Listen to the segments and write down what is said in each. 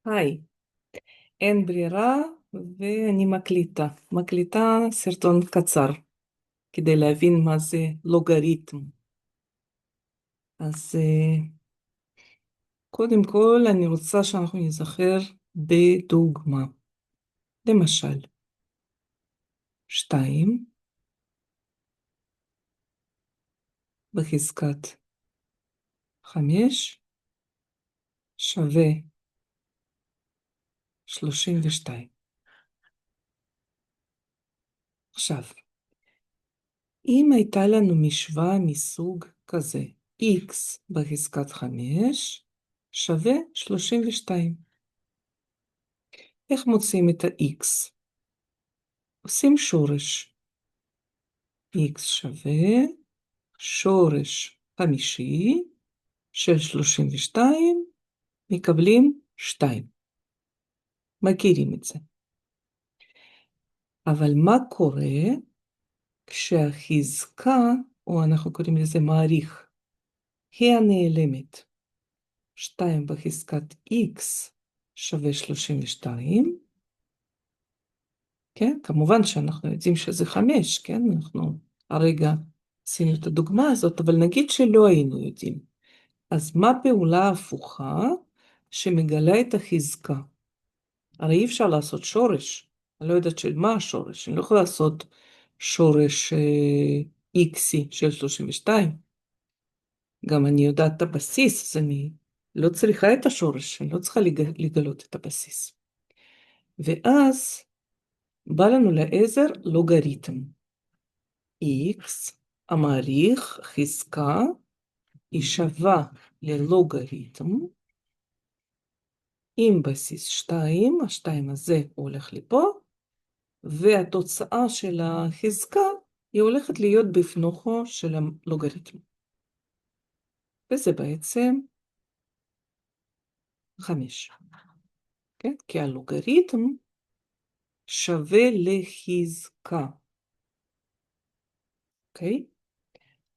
היי, אין ברירה ואני מקליטה סרטון קצר כדי להבין מה זה לוגריתם. אז קודם כל אני רוצה שאנחנו נזכר בדוגמה. למשל, 2 בחזקת 5 שווה 32. עכשיו, אם הייתה לנו משוואה מסוג כזה, x בחזקת 5 שווה 32. איך מוצאים את ה-x? עושים שורש. x שווה שורש חמישי של 32, מקבלים 2. מכירים את זה. אבל מה קורה כשהחזקה, או אנחנו קוראים לזה מעריך, היא הנעלמת. 2 בחזקת x שווה 32, כן? כמובן שאנחנו יודעים שזה 5, כן? אנחנו הרגע עשינו את הדוגמה הזאת, אבל נגיד שלא היינו יודעים. אז מה פעולה הפוכה שמגלה את החזקה? הרי אי אפשר לעשות שורש. אני לא יודעת של מה השורש. אני לא יכולה לעשות שורש איקסי של 32. גם אני יודעת את הבסיס, אז אני לא צריכה את השורש, אני לא צריכה לגלות את הבסיס. ואז בא לנו לעזר לוגריתם. x, המעריך, חזקה, היא שווה ללוגריתם, עם בסיס 2, ה-2 הזה הולך לפה, והתוצאה של החזקה היא הולכת להיות בפנוכו של הלוגריתם. וזה בעצם 5. כן? כי הלוגריתם שווה לחזקה. אוקיי?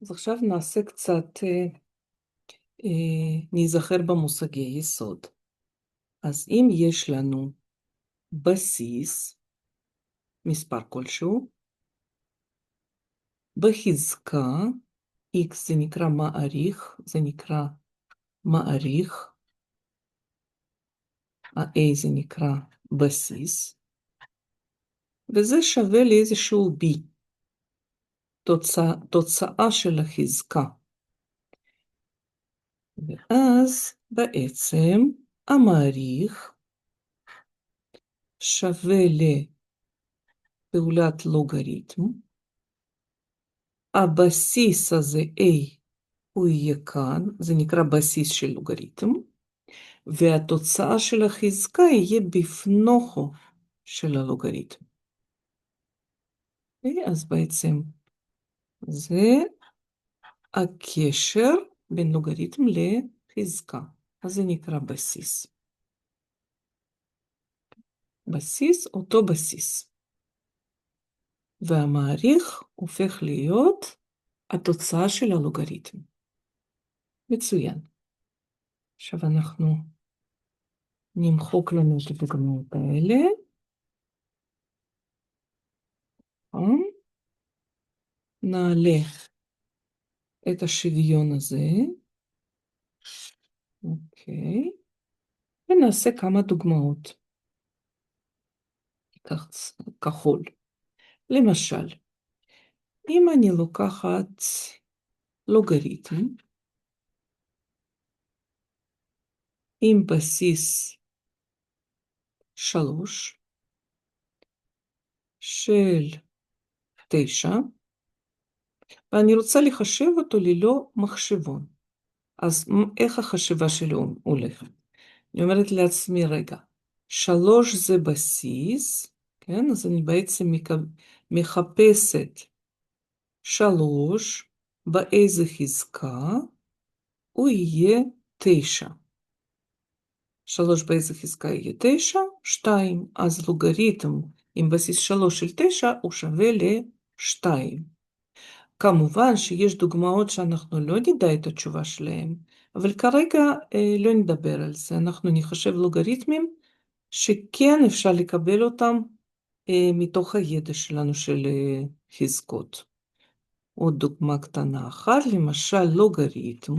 אז עכשיו נעשה קצת, נזכר במושגי יסוד. אז אם יש לנו בסיס, מספר כלשהו, בחזקה, x זה נקרא מעריך, זה נקרא מעריך, ה-a זה נקרא בסיס, וזה שווה לאיזשהו b, תוצאה של החזקה. ואז בעצם המעריך שווה לפעולת לוגריתם, הבסיס הזה a הוא יהיה כאן, זה נקרא בסיס של לוגריתם, והתוצאה של החזקה יהיה בפנוכו של הלוגריתם. אז בעצם זה הקשר בין לוגריתם לחזקה. אז זה נקרא בסיס. בסיס, אותו בסיס. והמעריך הופך להיות התוצאה של הלוגריתם. מצוין. עכשיו אנחנו נמחוק לנו את הדוגמאות האלה. נעלה את השוויון הזה. אוקיי. ונעשה כמה דוגמאות. ניקח כחול. למשל, אם אני לוקחת לוגריתם עם בסיס 3 של 9, ואני רוצה לחשב אותו ללא מחשבון. אז איך החשיבה שלו הולכת? אני אומרת לעצמי, רגע, 3 זה בסיס, כן? אז אני בעצם מחפשת 3, באיזה חזקה, הוא יהיה 9. 3 באיזה חזקה יהיה 9, 2, אז לוגריתם עם בסיס 3 של 9 הוא שווה ל-2. כמובן שיש דוגמאות שאנחנו לא נדע את התשובה שלהם, אבל כרגע לא נדבר על זה, אנחנו נחשב לוגריתמים שכן אפשר לקבל אותם מתוך הידע שלנו של חזקות. עוד דוגמה קטנה אחת, למשל לוגריתם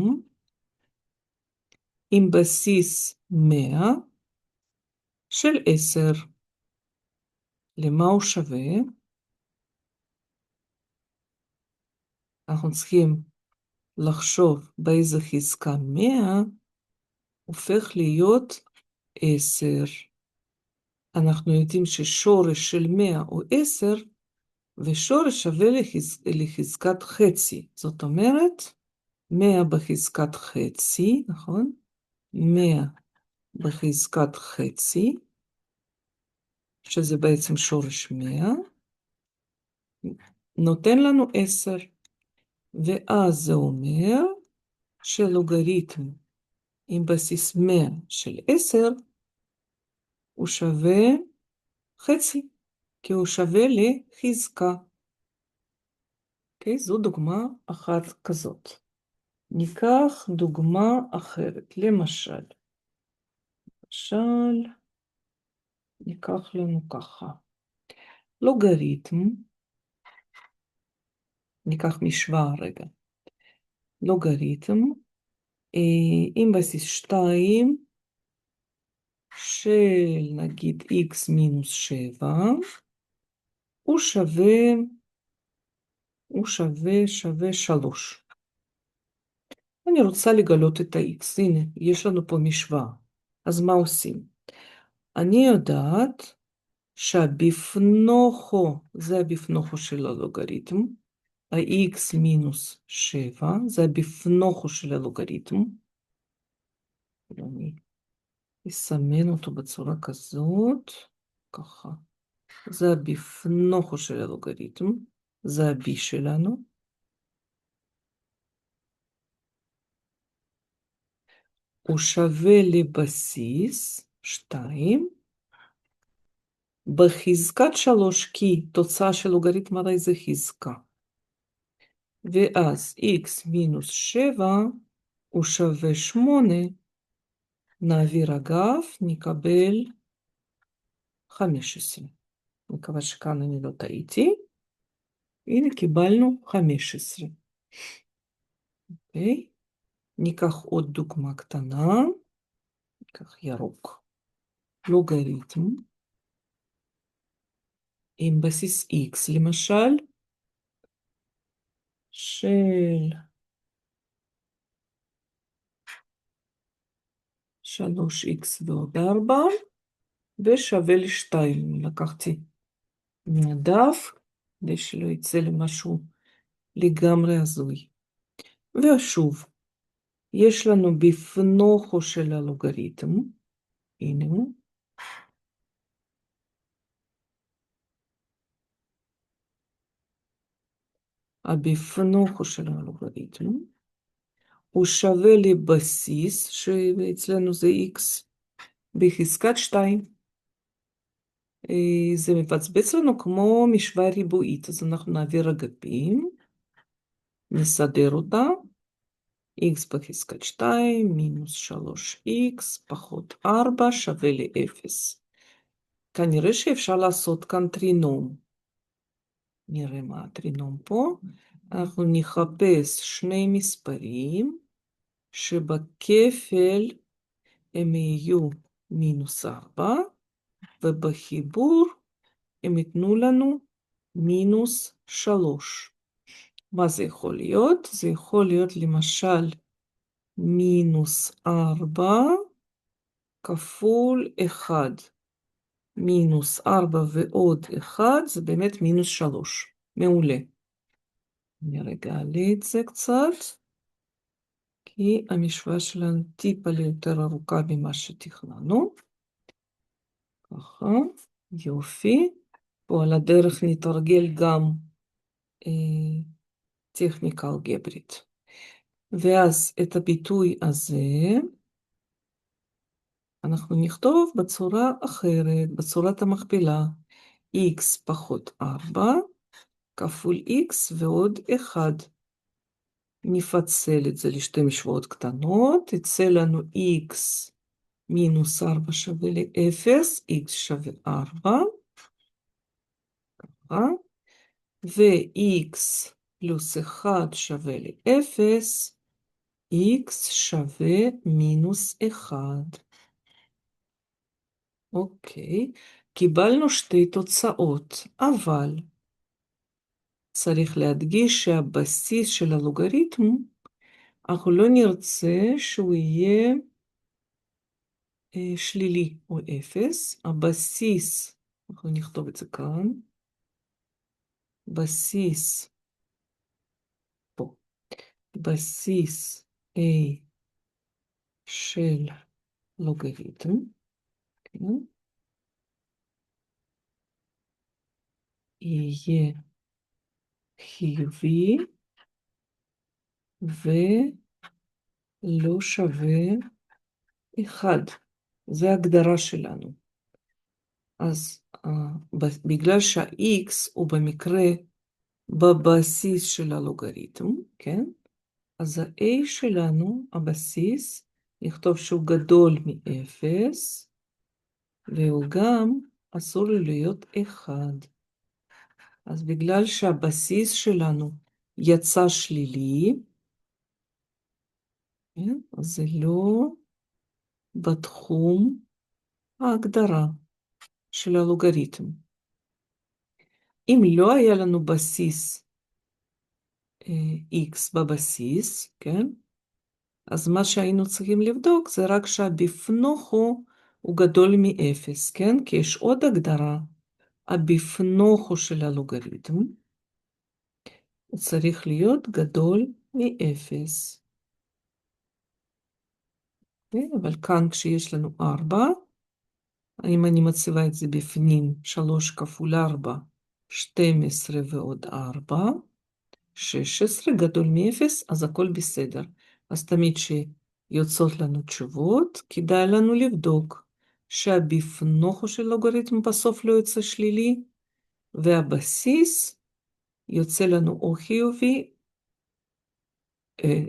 עם בסיס 100 של 10. למה הוא שווה? אנחנו צריכים לחשוב באיזה חזקה 100 הופך להיות 10. אנחנו יודעים ששורש של 100 הוא 10, ושורש שווה לחזקת חצי. זאת אומרת, 100 בחזקת חצי, נכון? 100 בחזקת חצי, שזה בעצם שורש 100, נותן לנו 10. ואז זה אומר שלוגריתם עם בסיס 100 של 10, הוא שווה חצי, כי הוא שווה לחזקה. אוקיי, זו דוגמה אחת כזאת. ניקח דוגמה אחרת, למשל, ניקח לנו ככה, לוגריתם, ניקח משוואה רגע, לוגריתם, עם בסיס 2 של נגיד x מינוס 7, הוא שווה 3. אני רוצה לגלות את ה-x, הנה, יש לנו פה משוואה. אז מה עושים? אני יודעת שהבפנוכו, זה הבפנוכו של הלוגריתם, ה-x מינוס 7, זה הבפנוכו של הלוגריתם. אני אסמן אותו בצורה כזאת, ככה. זה הבפנוכו של הלוגריתם, זה ה-b שלנו. הוא שווה לבסיס 2, בחזקת 3, כי תוצאה של לוגריתם הרי זה חזקה. ואז x מינוס 7 הוא שווה 8, נעביר אגף, נקבל 15. מקווה שכאן אני לא טעיתי. הנה קיבלנו 15. אוקיי? ניקח עוד דוגמה קטנה. ניקח ירוק. לוגריתם עם בסיס x למשל, של 3x ועוד 4, ושווה ל2. לקחתי מהדף, כדי שלא יצא למשהו לגמרי הזוי. ושוב, יש לנו בפנוכו של הלוגריתם, הנה הוא, הבפנוכו של הלוגריתם, הוא שווה לבסיס, שאצלנו זה x, בחזקת 2. זה מבצבץ לנו כמו משוואה ריבועית, אז אנחנו נעביר אגפים, נסדר אותה, x בחזקת 2 מינוס 3x פחות 4 שווה ל-0. כנראה שאפשר לעשות כאן טרינום. נראה מה הטרינום פה. אנחנו נחפש שני מספרים שבכפל הם יהיו מינוס 4, ובחיבור הם ייתנו לנו מינוס 3. מה זה יכול להיות? זה יכול להיות למשל מינוס 4 כפול 1. מינוס 4 ועוד 1 זה באמת מינוס 3. מעולה. אני רגע אעלה את זה קצת, כי המשוואה שלנו טיפה יותר ארוכה ממה שתכננו. ככה, יופי. פה על הדרך נתרגל גם טכניקה אלגברית. ואז את הביטוי הזה אנחנו נכתוב בצורה אחרת, בצורת המכפלה. x פחות 4 כפול x ועוד 1. נפצל את זה לשתי משוואות קטנות, יצא לנו x מינוס 4 שווה ל-0, x שווה 4, ו-x פלוס 1 שווה ל-0, x שווה מינוס 1. אוקיי, קיבלנו שתי תוצאות, אבל צריך להדגיש שהבסיס של הלוגריתם, אנחנו לא נרצה שהוא יהיה שלילי או 0. הבסיס, אנחנו נכתוב את זה כאן, בסיס, פה, בסיס A של לוגריתם, כן, יהיה חיובי ולא שווה 1. זה ההגדרה שלנו. אז בגלל שה-x הוא במקרה בבסיס של הלוגריתם, כן? אז ה-a שלנו, הבסיס, נכתוב שהוא גדול מ-0, והוא גם אסור לו להיות 1. אז בגלל שהבסיס שלנו יצא שלילי, כן? אז זה לא בתחום ההגדרה של הלוגריתם. אם לא היה לנו בסיס x בבסיס, כן? אז מה שהיינו צריכים לבדוק זה רק שהבפנוכו הוא גדול מ-0, כן? כי יש עוד הגדרה, הבפנוכו של הלוגריתם, הוא צריך להיות גדול מ-0. אבל כאן כשיש לנו 4, אם אני מציבה את זה בפנים, 3 כפול 4, 12 ועוד 4, 16 גדול מ-0, אז הכל בסדר. אז תמיד שיוצאות לנו תשובות, כדאי לנו לבדוק שהבפנוכו של לוגריתם בסוף לא יוצא שלילי, והבסיס יוצא לנו או חיובי,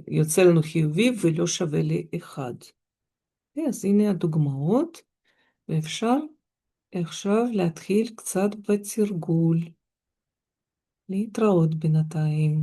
יוצא לנו חיובי ולא שווה ל-1. אז הנה הדוגמאות, ואפשר עכשיו להתחיל קצת בתרגול. להתראות בינתיים.